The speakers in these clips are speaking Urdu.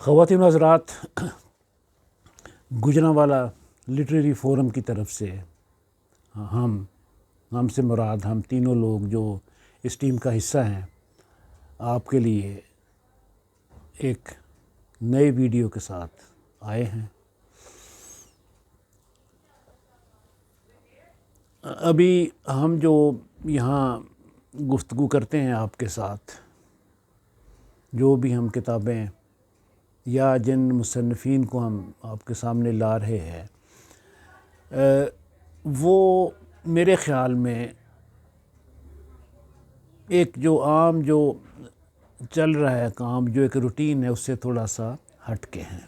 خواتین و حضرات، گوجرانوالا لٹریری فورم کی طرف سے ہم سے مراد ہم تینوں لوگ جو اس ٹیم کا حصہ ہیں، آپ کے لیے ایک نئے ویڈیو کے ساتھ آئے ہیں۔ ابھی ہم جو یہاں گفتگو کرتے ہیں آپ کے ساتھ، جو بھی ہم کتابیں یا جن مصنفین کو ہم آپ کے سامنے لا رہے ہیں، وہ میرے خیال میں ایک جو عام جو چل رہا ہے کام، جو ایک روٹین ہے، اس سے تھوڑا سا ہٹ کے ہیں۔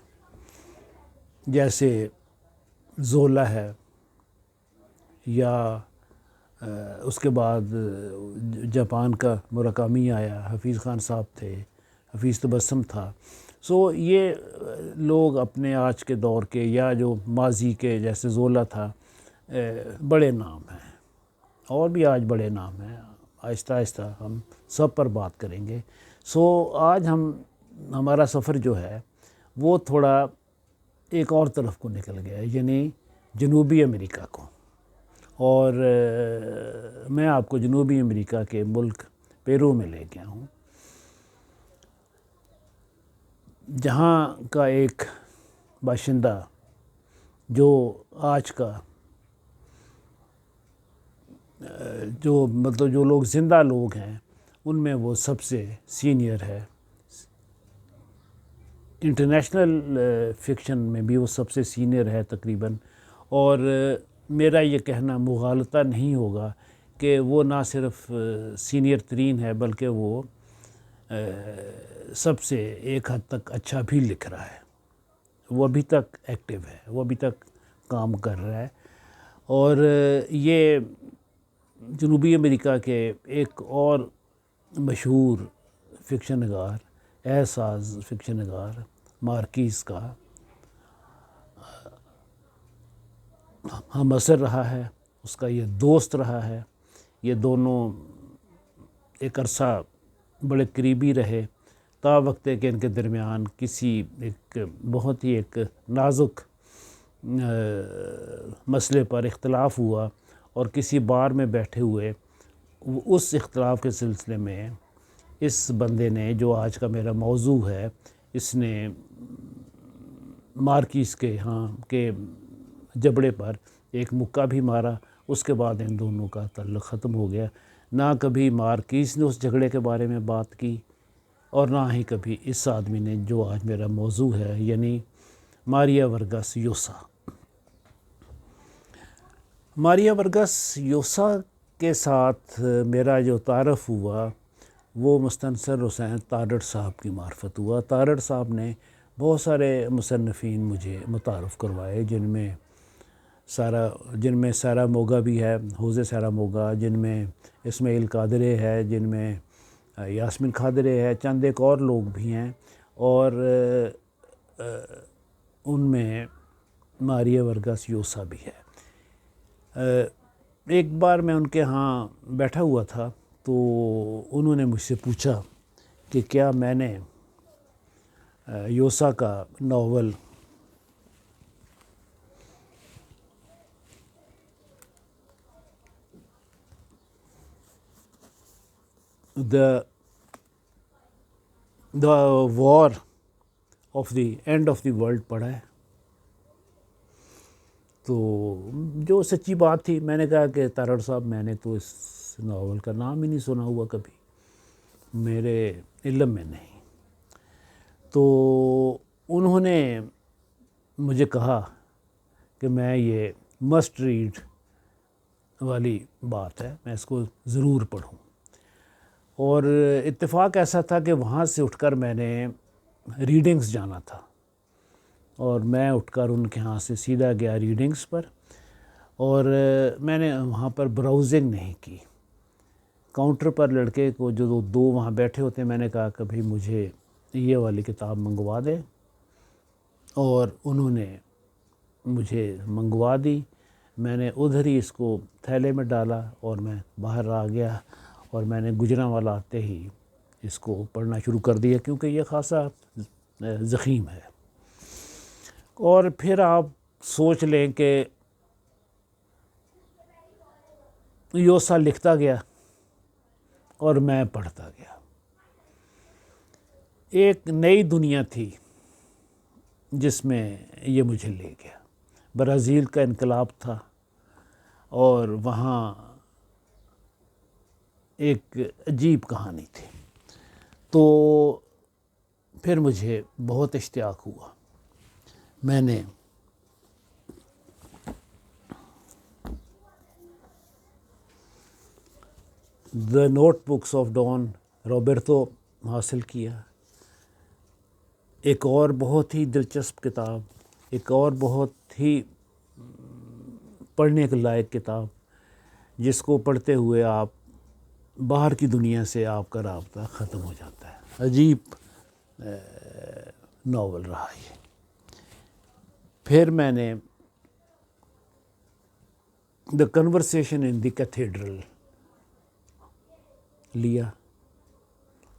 جیسے زولا ہے، یا اس کے بعد جاپان کا موراکامی آیا، حفیظ خان صاحب تھے، حفیظ تبسم تھا۔ یہ لوگ اپنے آج کے دور کے یا جو ماضی کے، جیسے زولا تھا، بڑے نام ہیں، اور بھی آج بڑے نام ہیں۔ آہستہ آہستہ ہم سب پر بات کریں گے۔ آج ہمارا سفر جو ہے وہ تھوڑا ایک اور طرف کو نکل گیا ہے، یعنی جنوبی امریکہ کو۔ اور میں آپ کو جنوبی امریکہ کے ملک پیرو میں لے گیا ہوں، جہاں کا ایک باشندہ جو آج کا جو لوگ زندہ لوگ ہیں، ان میں وہ سب سے سینئر ہے۔ انٹرنیشنل فکشن میں بھی وہ سب سے سینئر ہے تقریباً۔ اور میرا یہ کہنا مغالطہ نہیں ہوگا کہ وہ نہ صرف سینئر ترین ہے، بلکہ وہ سب سے ایک حد تک اچھا بھی لکھ رہا ہے۔ وہ ابھی تک ایکٹیو ہے، وہ ابھی تک کام کر رہا ہے۔ اور یہ جنوبی امریکہ کے ایک اور مشہور فکشن نگار، احساس فکشن نگار مارکیز کا ہم اثر رہا ہے، اس کا یہ دوست رہا ہے۔ یہ دونوں ایک عرصہ بڑے قریبی رہے، تا وقت کہ ان کے درمیان کسی ایک بہت ہی ایک نازک مسئلے پر اختلاف ہوا، اور کسی بار میں بیٹھے ہوئے اس اختلاف کے سلسلے میں اس بندے نے، جو آج کا میرا موضوع ہے، اس نے مارکیز کے جبڑے پر ایک مکہ بھی مارا۔ اس کے بعد ان دونوں کا تعلق ختم ہو گیا۔ نہ کبھی مارکیز نے اس جھگڑے کے بارے میں بات کی، اور نہ ہی کبھی اس آدمی نے، جو آج میرا موضوع ہے، یعنی ماریا ورگاس یوسا۔ ماریا ورگاس یوسا کے ساتھ میرا جو تعارف ہوا، وہ مستنصر حسین تارڑ صاحب کی معرفت ہوا۔ تارڑ صاحب نے بہت سارے مصنفین مجھے متعارف کروائے، جن میں سارا موگا بھی ہے، حوزے سارا موگا، جن میں اسماعیل قادرے ہے، جن میں یاسمین کھادرے ہے، چند ایک اور لوگ بھی ہیں، اور ان میں ماریا ورگاس یوسا بھی ہے۔ ایک بار میں ان کے ہاں بیٹھا ہوا تھا، تو انہوں نے مجھ سے پوچھا کہ کیا میں نے یوسا کا ناول the war of the end of the world پڑھا ہے۔ تو جو سچی بات تھی، میں نے کہا کہ تارڑ صاحب، میں نے تو اس ناول کا نام ہی نہیں سنا ہوا کبھی، میرے علم میں نہیں۔ تو انہوں نے مجھے کہا کہ میں یہ مسٹ ریڈ والی بات ہے، میں اس کو ضرور پڑھوں۔ اور اتفاق ایسا تھا کہ وہاں سے اٹھ کر میں نے ریڈنگز جانا تھا، اور میں اٹھ کر ان کے ہاں سے سیدھا گیا ریڈنگز پر، اور میں نے وہاں پر براؤزنگ نہیں کی۔ کاؤنٹر پر لڑکے کو، جو دو وہاں بیٹھے ہوتے ہیں، میں نے کہا کبھی مجھے یہ والی کتاب منگوا دے، اور انہوں نے مجھے منگوا دی۔ میں نے ادھر ہی اس کو تھیلے میں ڈالا، اور میں باہر آ گیا، اور میں نے گوجرانوالا آتے ہی اس کو پڑھنا شروع کر دیا، کیونکہ یہ خاصا ضخیم ہے. اور پھر آپ سوچ لیں کہ یوسا لکھتا گیا اور میں پڑھتا گیا. ایک نئی دنیا تھی جس میں یہ مجھے لے گیا. برازیل کا انقلاب تھا اور وہاں ایک عجیب کہانی تھی. تو پھر مجھے بہت اشتیاق ہوا. میں نے دی نوٹ بکس آف ڈان روبرتو حاصل کیا. ایک اور بہت ہی دلچسپ کتاب، ایک اور بہت ہی پڑھنے کے لائق کتاب، جس کو پڑھتے ہوئے آپ باہر کی دنیا سے آپ کا رابطہ ختم ہو جاتا ہے. عجیب ناول رہا یہ. پھر میں نے دا کنورسیشن ان دی کیتھیڈرل لیا.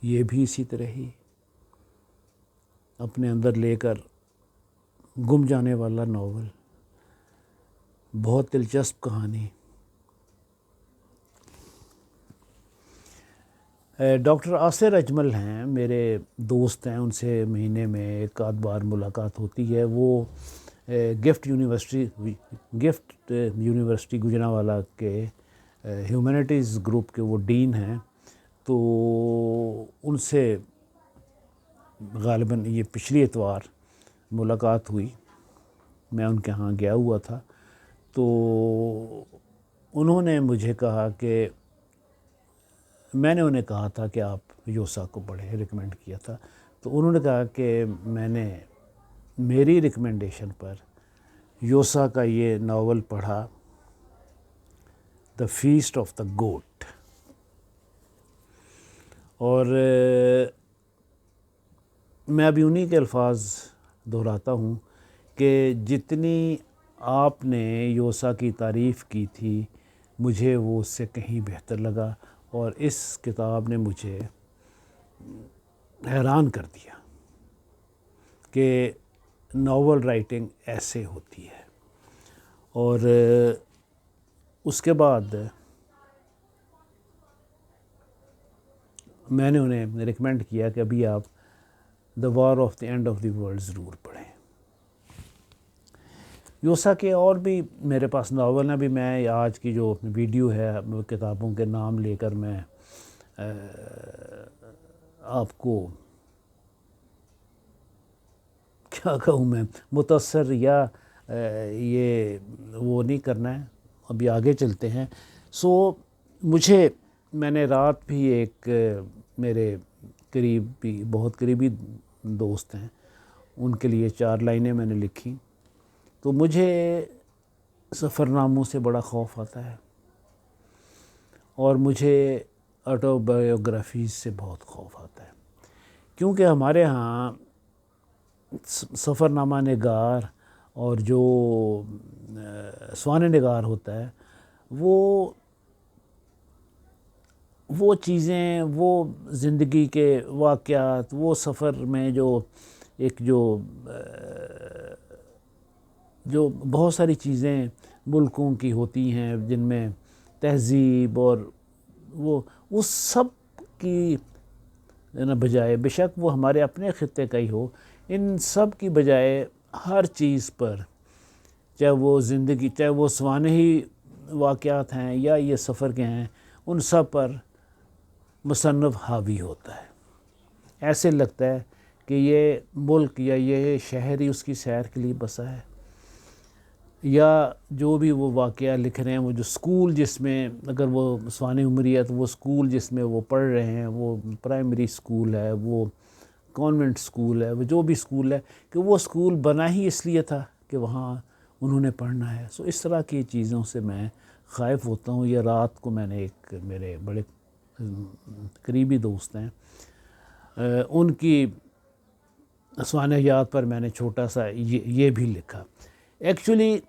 یہ بھی اسی طرح ہی اپنے اندر لے کر گم جانے والا ناول، بہت دلچسپ کہانی. ڈاکٹر آصر اجمل ہیں، میرے دوست ہیں، ان سے مہینے میں ایک آدھ بار ملاقات ہوتی ہے. وہ گفٹ یونیورسٹی گوجرانوالہ کے ہیومینٹیز گروپ کے وہ ڈین ہیں. تو ان سے غالباً یہ پچھلی اتوار ملاقات ہوئی. میں ان کے ہاں گیا ہوا تھا. تو انہوں نے مجھے کہا کہ میں نے انہیں کہا تھا کہ آپ یوسا کو پڑھیں، ریکمینڈ کیا تھا. تو انہوں نے کہا کہ میری ریکمنڈیشن پر یوسا کا یہ ناول پڑھا، دا فیسٹ آف دا گوٹ. اور میں ابھی انہی کے الفاظ دہراتا ہوں کہ جتنی آپ نے یوسا کی تعریف کی تھی، مجھے وہ اس سے کہیں بہتر لگا. اور اس کتاب نے مجھے حیران کر دیا کہ ناول رائٹنگ ایسے ہوتی ہے. اور اس کے بعد میں نے انہیں ریکمینڈ کیا کہ ابھی آپ the war of the end of the world ضرور پڑھیں. یوسا کے اور بھی میرے پاس ناول ہیں. ابھی میں آج کی جو ویڈیو ہے کتابوں کے نام لے کر میں آپ کو کیا کہوں، میں متاثر یا یہ وہ نہیں کرنا ہے. ابھی آگے چلتے ہیں. میں نے رات بھی ایک میرے قریبی، بہت قریبی دوست ہیں، ان کے لیے 4 لائنیں میں نے لکھی. تو مجھے سفر ناموں سے بڑا خوف آتا ہے اور مجھے آٹو بایوگرافیز سے بہت خوف آتا ہے. کیونکہ ہمارے ہاں سفر نامہ نگار اور جو سوانح نگار ہوتا ہے، وہ چیزیں، وہ زندگی کے واقعات، وہ سفر میں جو بہت ساری چیزیں ملکوں کی ہوتی ہیں جن میں تہذیب اور وہ سب کی بجائے، بے شک وہ ہمارے اپنے خطے کا ہی ہو، ان سب کی بجائے ہر چیز پر، چاہے وہ سوانحی واقعات ہیں یا یہ سفر کے ہیں، ان سب پر مصنف حاوی ہوتا ہے. ایسے لگتا ہے کہ یہ ملک یا یہ شہر ہی اس کی سیر کے لیے بسا ہے، یا جو بھی وہ واقعہ لکھ رہے ہیں، وہ جو اسکول جس میں، اگر وہ سوانح عمری ہے تو وہ اسکول جس میں وہ پڑھ رہے ہیں، وہ پرائمری اسکول ہے، وہ کانوینٹ اسکول ہے، وہ جو بھی اسکول ہے، کہ وہ اسکول بنا ہی اس لیے تھا کہ وہاں انہوں نے پڑھنا ہے. اس طرح کی چیزوں سے میں خائف ہوتا ہوں. یہ رات کو میں نے ایک میرے بڑے قریبی دوست ہیں، ان کی سوانحیات پر میں نے چھوٹا سا یہ بھی لکھا. ایکچولی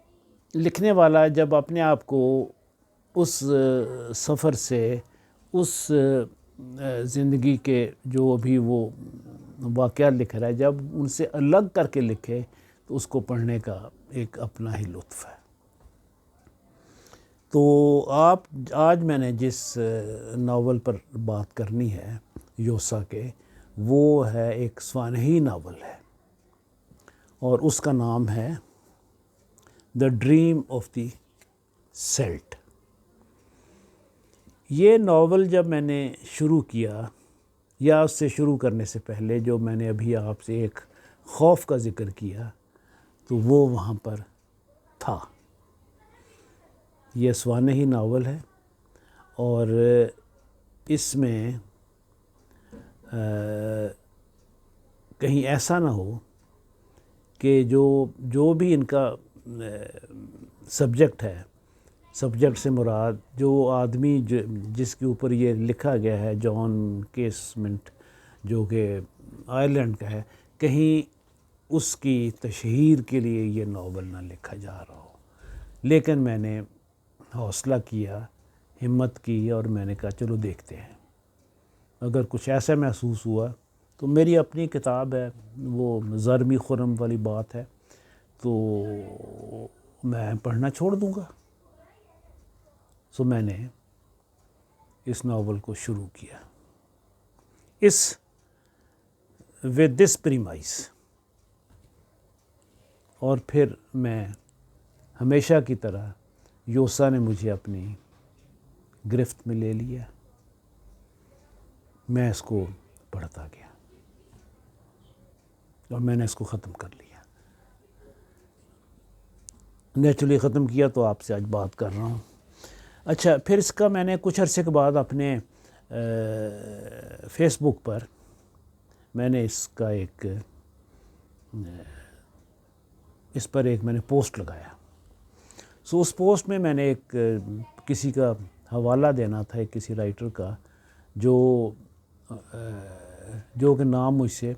لکھنے والا جب اپنے آپ کو اس سفر سے، اس زندگی کے جو بھی وہ واقعات لکھ رہا ہے، جب ان سے الگ کر کے لکھے تو اس کو پڑھنے کا ایک اپنا ہی لطف ہے۔ تو آج میں نے جس ناول پر بات کرنی ہے یوسا کے، وہ ہے ایک سوانحی ناول ہے، اور اس کا نام ہے دا ڈریم آف دی سیلٹ۔ یہ ناول جب میں نے شروع کیا، یا اس سے شروع کرنے سے پہلے جو میں نے ابھی آپ سے ایک خوف کا ذکر کیا، تو وہ وہاں پر تھا۔ یہ سوانحی ناول ہے، اور اس میں کہیں ایسا نہ ہو کہ جو بھی ان کا سبجیکٹ ہے، سبجیکٹ سے مراد جو آدمی جس کے اوپر یہ لکھا گیا ہے، جان کیسمنٹ، جو کہ آئرلینڈ کا ہے، کہیں اس کی تشہیر کے لیے یہ ناول نہ لکھا جا رہا ہو۔ لیکن میں نے حوصلہ کیا، ہمت کی، اور میں نے کہا چلو دیکھتے ہیں، اگر کچھ ایسا محسوس ہوا تو میری اپنی کتاب ہے، وہ زرمی خرم والی بات ہے، تو میں پڑھنا چھوڑ دوں گا۔ سو میں نے اس ناول کو شروع کیا with this premise، اور پھر میں ہمیشہ کی طرح یوسا نے مجھے اپنی گرفت میں لے لیا، میں اس کو پڑھتا گیا، اور میں نے اس کو ختم کر لیا۔ نیچرلی ختم کیا تو آپ سے آج بات کر رہا ہوں۔ اچھا، پھر اس کا میں نے کچھ عرصے کے بعد اپنے فیس بک پر میں نے اس پر ایک میں نے پوسٹ لگایا۔ سو اس پوسٹ میں میں نے ایک کسی کا حوالہ دینا تھا، ایک کسی رائٹر کا، جو کہ نام مجھ سے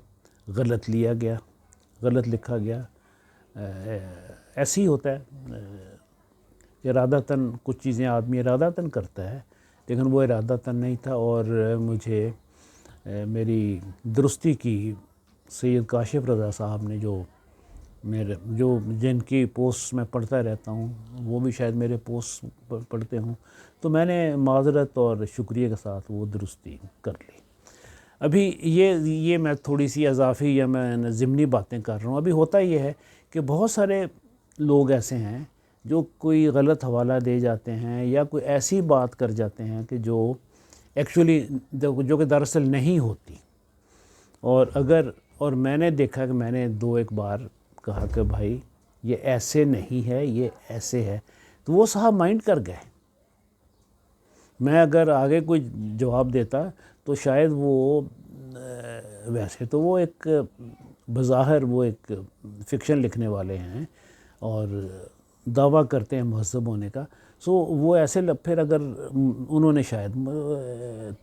غلط لیا گیا، غلط لکھا گیا۔ ایسے ہی ہوتا ہے، ارادتاً کچھ چیزیں آدمی ارادتاً کرتا ہے، لیکن وہ ارادتاً نہیں تھا، اور مجھے میری درستی کی سید کاشف رضا صاحب نے، جو جن کی پوسٹ میں پڑھتا رہتا ہوں، وہ بھی شاید میرے پوسٹ پڑھتے ہوں، تو میں نے معذرت اور شکریہ کے ساتھ وہ درستی کر لی۔ ابھی یہ میں تھوڑی سی اضافی یا میں ضمنی باتیں کر رہا ہوں۔ ابھی ہوتا یہ ہے کہ بہت سارے لوگ ایسے ہیں جو کوئی غلط حوالہ دے جاتے ہیں، یا کوئی ایسی بات کر جاتے ہیں کہ جو ایکچولی جو کہ دراصل نہیں ہوتی، اور میں نے دیکھا کہ میں نے ایک بار کہا کہ بھائی یہ ایسے نہیں ہے، یہ ایسے ہے، تو وہ صاحب مائنڈ کر گئے۔ میں اگر آگے کوئی جواب دیتا تو شاید وہ ویسے تو وہ ایک بظاہر وہ ایک فکشن لکھنے والے ہیں اور دعویٰ کرتے ہیں مہذب ہونے کا، سو وہ ایسے پھر اگر انہوں نے شاید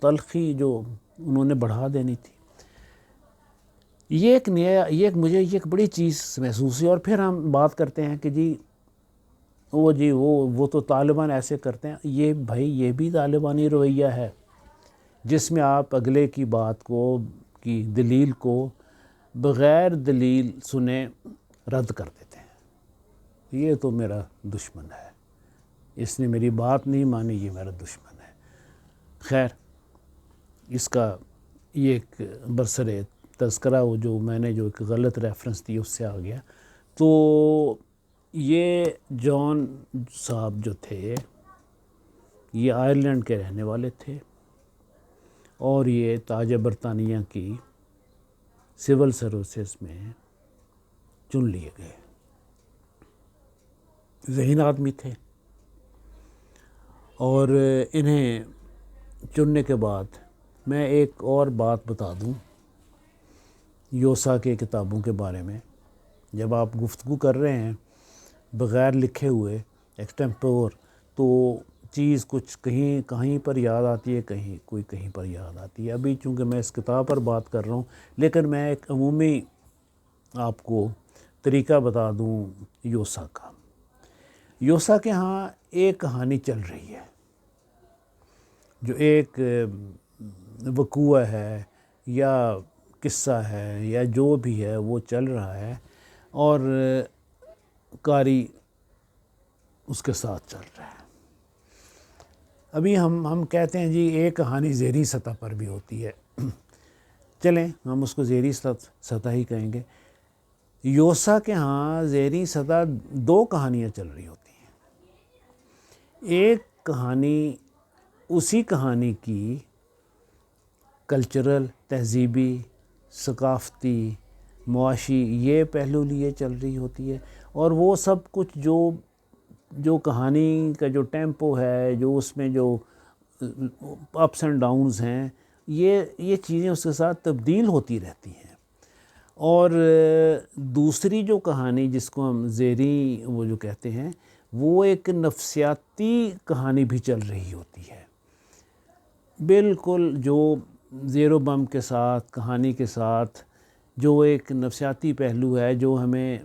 تلخی جو انہوں نے بڑھا دینی تھی۔ مجھے ایک بڑی چیز محسوس ہوئی، اور پھر ہم بات کرتے ہیں کہ وہ تو طالبان ایسے کرتے ہیں۔ یہ بھی طالبانی رویہ ہے، جس میں آپ اگلے کی بات کی دلیل کو بغیر دلیل سنے رد کر دیتے ہیں۔ یہ تو میرا دشمن ہے، اس نے میری بات نہیں مانی، یہ میرا دشمن ہے۔ خیر، اس کا یہ ایک برسر تذکرہ جو میں نے جو ایک غلط ریفرنس دی اس سے آ گیا۔ تو یہ جان صاحب جو تھے، یہ آئرلینڈ کے رہنے والے تھے، اور یہ تاج برطانیہ کی سول سروسز میں چن لیے گئے ذہین آدمی تھے، اور انہیں چننے کے بعد میں ایک اور بات بتا دوں یوسا کے کتابوں کے بارے میں۔ جب آپ گفتگو کر رہے ہیں بغیر لکھے ہوئے ایکسٹمپور، تو چیز کچھ کہیں پر یاد آتی ہے، کہیں پر یاد آتی ہے۔ ابھی چونکہ میں اس کتاب پر بات کر رہا ہوں، لیکن میں ایک عمومی آپ کو طریقہ بتا دوں یوسا کا۔ یوسا کے ہاں ایک کہانی چل رہی ہے، جو ایک وقوع ہے یا قصہ ہے یا جو بھی ہے وہ چل رہا ہے اور قاری اس کے ساتھ چل رہا ہے. ابھی ہم کہتے ہیں جی ایک کہانی ذیلی سطح پر بھی ہوتی ہے. چلیں ہم اس کو ذیلی سطح ہی کہیں گے. یوسا کے ہاں ذیلی سطح 2 کہانیاں چل رہی ہوتی ہیں. ایک کہانی اسی کہانی کی کلچرل، تہذیبی، ثقافتی، معاشی یہ پہلو لیے چل رہی ہوتی ہے، اور وہ سب کچھ جو کہانی کا جو ٹیمپو ہے، جو اس میں جو اپس اینڈ ڈاؤنز ہیں، یہ چیزیں اس کے ساتھ تبدیل ہوتی رہتی ہیں. اور دوسری جو کہانی جس کو ہم ذیلی وہ جو کہتے ہیں، وہ ایک نفسیاتی کہانی بھی چل رہی ہوتی ہے، بالکل جو زیر و بم کے ساتھ، کہانی کے ساتھ جو ایک نفسیاتی پہلو ہے جو ہمیں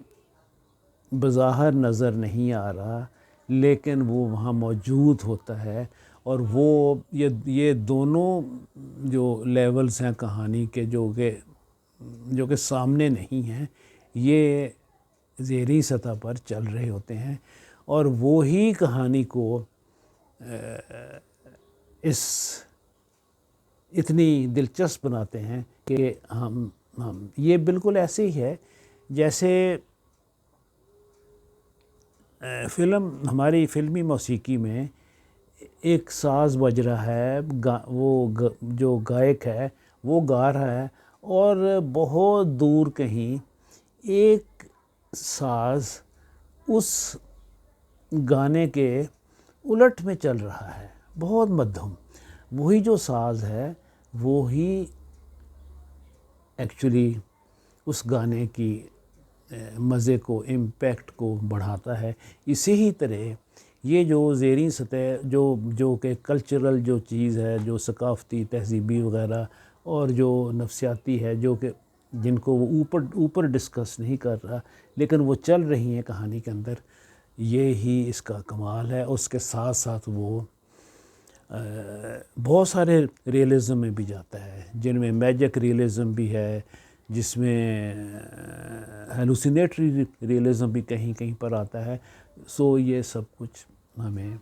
بظاہر نظر نہیں آ رہا لیکن وہ وہاں موجود ہوتا ہے. اور وہ یہ دونوں جو لیولز ہیں کہانی کے جو کہ سامنے نہیں ہیں، یہ ذیلی سطح پر چل رہے ہوتے ہیں، اور وہی کہانی کو اتنی دلچسپ بناتے ہیں کہ ہم یہ بالکل ایسے ہی ہے جیسے ہماری فلمی موسیقی میں ایک ساز بج رہا ہے، وہ جو گائک ہے وہ گا رہا ہے، اور بہت دور کہیں ایک ساز اس گانے کے الٹ میں چل رہا ہے، بہت مدھم. وہی جو ساز ہے وہی ایکچولی اس گانے کی مزے کو، امپیکٹ کو بڑھاتا ہے. اسی ہی طرح یہ جو ذیلی سطح جو کہ کلچرل جو چیز ہے، جو ثقافتی، تہذیبی وغیرہ، اور جو نفسیاتی ہے، جو کہ جن کو وہ اوپر ڈسکس نہیں کر رہا لیکن وہ چل رہی ہیں کہانی کے اندر، یہ ہی اس کا کمال ہے. اس کے ساتھ ساتھ وہ بہت سارے ریئلزم میں بھی جاتا ہے، جن میں میجک ریئلزم بھی ہے، جس میں ہیلوسینیٹری ریئلزم بھی کہیں کہیں پر آتا ہے. سو یہ سب کچھ ہمیں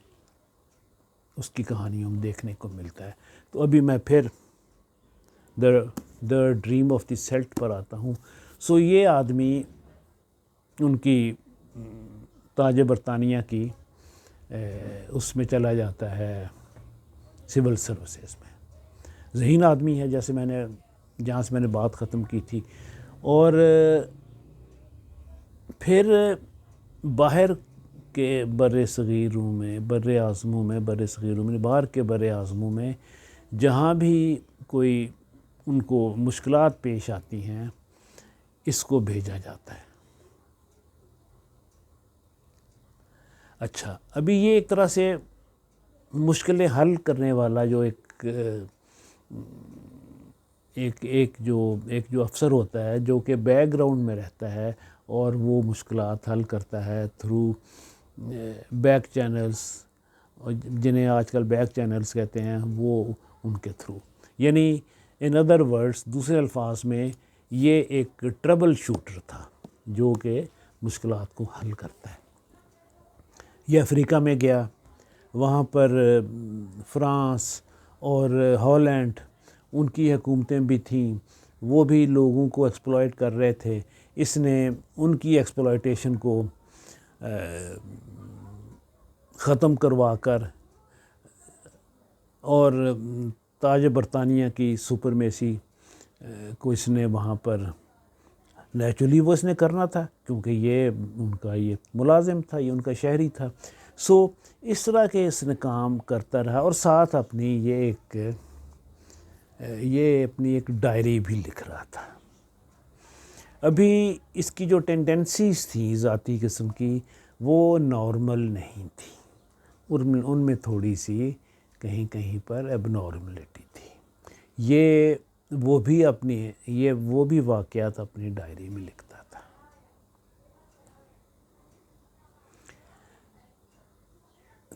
اس کی کہانیوں میں دیکھنے کو ملتا ہے. تو ابھی میں پھر the dream of the Celt پر آتا ہوں. سو یہ آدمی ان کی تاج برطانیہ کی اس میں چلا جاتا ہے سول سروسز میں. ذہین آدمی ہے جیسے جہاں سے میں نے بات ختم کی تھی. اور پھر باہر کے بر صغیروں میں، بر صغیروں میں باہر کے بر اعظموں میں جہاں بھی کوئی ان کو مشکلات پیش آتی ہیں، اس کو بھیجا جاتا ہے. اچھا، ابھی یہ ایک طرح سے مشکلیں حل کرنے والا جو ایک جو افسر ہوتا ہے جو کہ بیک گراؤنڈ میں رہتا ہے اور وہ مشکلات حل کرتا ہے تھرو بیک چینلز، جنہیں آج کل بیک چینلز کہتے ہیں، وہ ان کے تھرو. یعنی ان ادر ورڈز، دوسرے الفاظ میں یہ ایک ٹربل شوٹر تھا جو کہ مشکلات کو حل کرتا ہے. یہ افریقہ میں گیا، وہاں پر فرانس اور ہالینڈ ان کی حکومتیں بھی تھیں، وہ بھی لوگوں کو ایکسپلائٹ کر رہے تھے. اس نے ان کی ایکسپلائٹیشن کو ختم کروا کر اور تاج برطانیہ کی سپرمیسی کو اس نے وہاں پر نیچرلی وہ اس نے کرنا تھا کیونکہ یہ ان کا یہ ملازم تھا، یہ ان کا شہری تھا. سو اس طرح کے اس نے کام کرتا رہا اور ساتھ اپنی اپنی ایک ڈائری بھی لکھ رہا تھا. ابھی اس کی جو ٹینڈنسیز تھیں ذاتی قسم کی وہ نارمل نہیں تھی، ان میں تھوڑی سی کہیں کہیں پر اب نارملٹی تھی. وہ بھی واقعات اپنی ڈائری میں لکھتا تھا.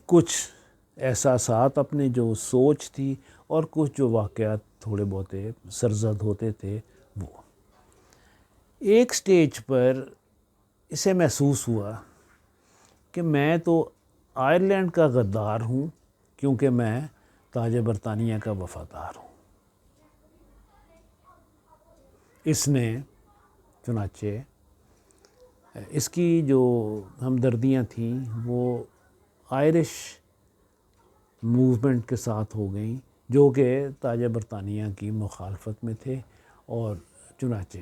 کچھ احساسات اپنے جو سوچ تھی اور کچھ جو واقعات تھوڑے بہت سرزد ہوتے تھے وہ. ایک سٹیج پر اسے محسوس ہوا کہ میں تو آئرلینڈ کا غدار ہوں کیونکہ میں تاج برطانیہ کا وفادار ہوں. اس نے چنانچہ اس کی جو ہمدردیاں تھیں وہ آئرش موومنٹ کے ساتھ ہو گئیں جو کہ تاج برطانیہ کی مخالفت میں تھے، اور چنانچہ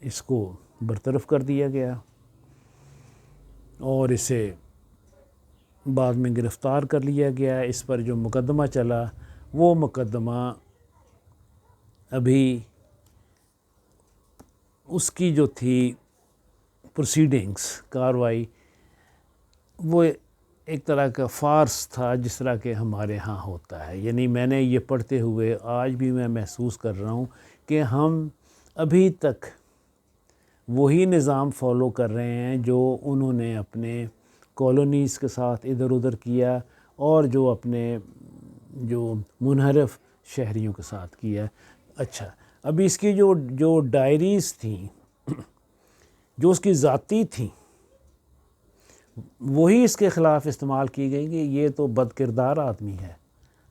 اس کو برطرف کر دیا گیا اور اسے بعد میں گرفتار کر لیا گیا. اس پر جو مقدمہ چلا وہ مقدمہ ابھی اس کی جو تھی پروسیڈنگز، کاروائی، وہ ایک طرح کا فارس تھا جس طرح کہ ہمارے ہاں ہوتا ہے. یعنی میں نے یہ پڑھتے ہوئے آج بھی میں محسوس کر رہا ہوں کہ ہم ابھی تک وہی نظام فالو کر رہے ہیں جو انہوں نے اپنے کالونیز کے ساتھ ادھر ادھر کیا اور جو اپنے جو منحرف شہریوں کے ساتھ کیا. اچھا، ابھی اس کی جو ڈائریز تھیں جو اس کی ذاتی تھیں وہی اس کے خلاف استعمال کی گئی کہ یہ تو بد کردار آدمی ہے،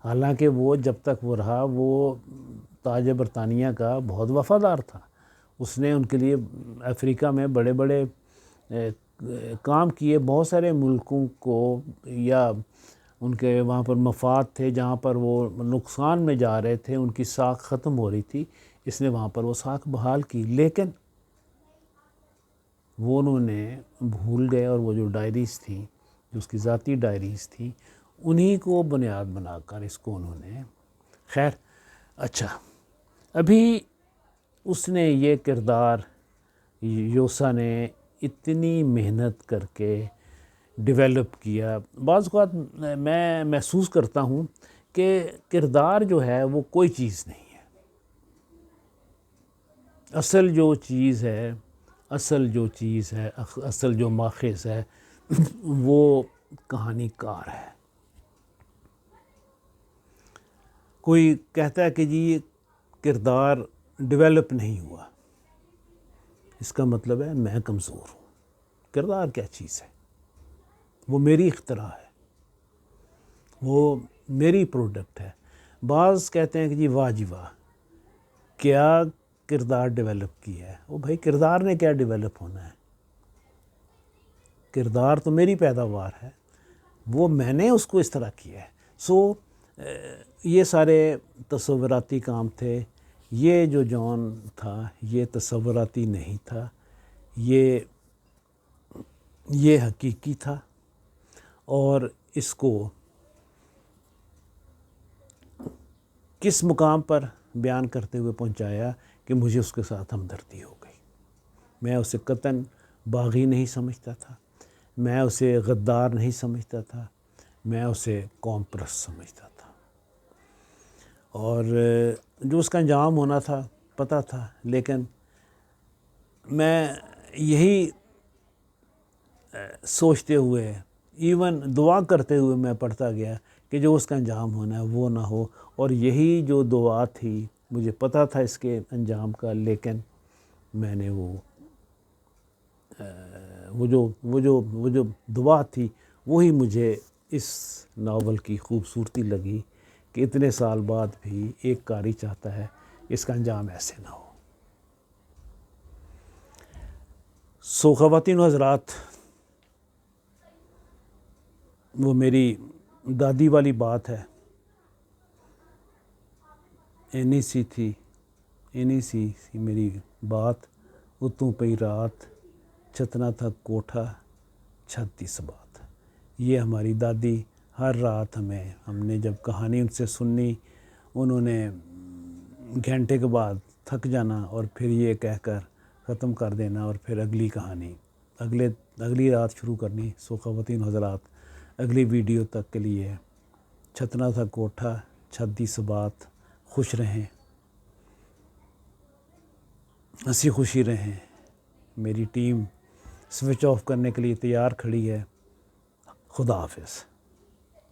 حالانکہ وہ جب تک وہ رہا وہ تاج برطانیہ کا بہت وفادار تھا. اس نے ان کے لیے افریقہ میں بڑے بڑے کام کیے، بہت سارے ملکوں کو، یا ان کے وہاں پر مفاد تھے جہاں پر وہ نقصان میں جا رہے تھے، ان کی ساکھ ختم ہو رہی تھی، اس نے وہاں پر وہ ساکھ بحال کی. لیکن وہ انہوں نے بھول گئے اور وہ جو ڈائریز تھیں، جو اس کی ذاتی ڈائریز تھیں، انہی کو بنیاد بنا کر اس کو انہوں نے خیر. اچھا، ابھی اس نے یہ کردار یوسا نے اتنی محنت کر کے ڈیولپ کیا. بعض اوقات میں محسوس کرتا ہوں کہ کردار جو ہے وہ کوئی چیز نہیں ہے. اصل جو چیز ہے، اصل جو ماخذ ہے وہ کہانی کار ہے. کوئی کہتا ہے کہ جی یہ کردار ڈیولپ نہیں ہوا، اس کا مطلب ہے میں کمزور ہوں. کردار کیا چیز ہے؟ وہ میری اختراع ہے، وہ میری پروڈکٹ ہے. بعض کہتے ہیں کہ جی واہ جی واہ کیا کردار ڈیولپ کیا ہے. وہ بھائی کردار نے کیا ڈیولپ ہونا ہے؟ کردار تو میری پیداوار ہے، وہ میں نے اس کو اس طرح کیا ہے. سو یہ سارے تصوراتی کام تھے. یہ جو جان تھا یہ تصوراتی نہیں تھا، یہ حقیقی تھا، اور اس کو کس مقام پر بیان کرتے ہوئے پہنچایا کہ مجھے اس کے ساتھ ہمدردی ہو گئی. میں اسے قطعاً باغی نہیں سمجھتا تھا، میں اسے غدار نہیں سمجھتا تھا، میں اسے قوم پرست سمجھتا تھا. اور جو اس کا انجام ہونا تھا پتہ تھا، لیکن میں یہی سوچتے ہوئے، ایون دعا کرتے ہوئے میں پڑھتا گیا کہ جو اس کا انجام ہونا ہے وہ نہ ہو. اور یہی جو دعا تھی، مجھے پتہ تھا اس کے انجام کا، لیکن میں نے وہ جو دعا تھی وہی مجھے اس ناول کی خوبصورتی لگی کہ اتنے سال بعد بھی ایک قاری چاہتا ہے اس کا انجام ایسے نہ ہو. سو خواتین و حضرات، وہ میری دادی والی بات ہے، اینی سی میری بات، اتوں پئی رات، چھتنا تھا کوٹھا، چھت دی سبات. یہ ہماری دادی ہر رات ہم نے جب کہانی ان سے سننی، انہوں نے گھنٹے کے بعد تھک جانا اور پھر یہ کہہ کر ختم کر دینا، اور پھر اگلی کہانی اگلی رات شروع کرنی. سو خواتین حضرات، اگلی ویڈیو تک کے لیے چھتنا تھا کوٹھا، چھت دی سبات. خوش رہیں، ہنسی خوشی رہیں. میری ٹیم سوئچ آف کرنے کے لیے تیار کھڑی ہے. خدا حافظ.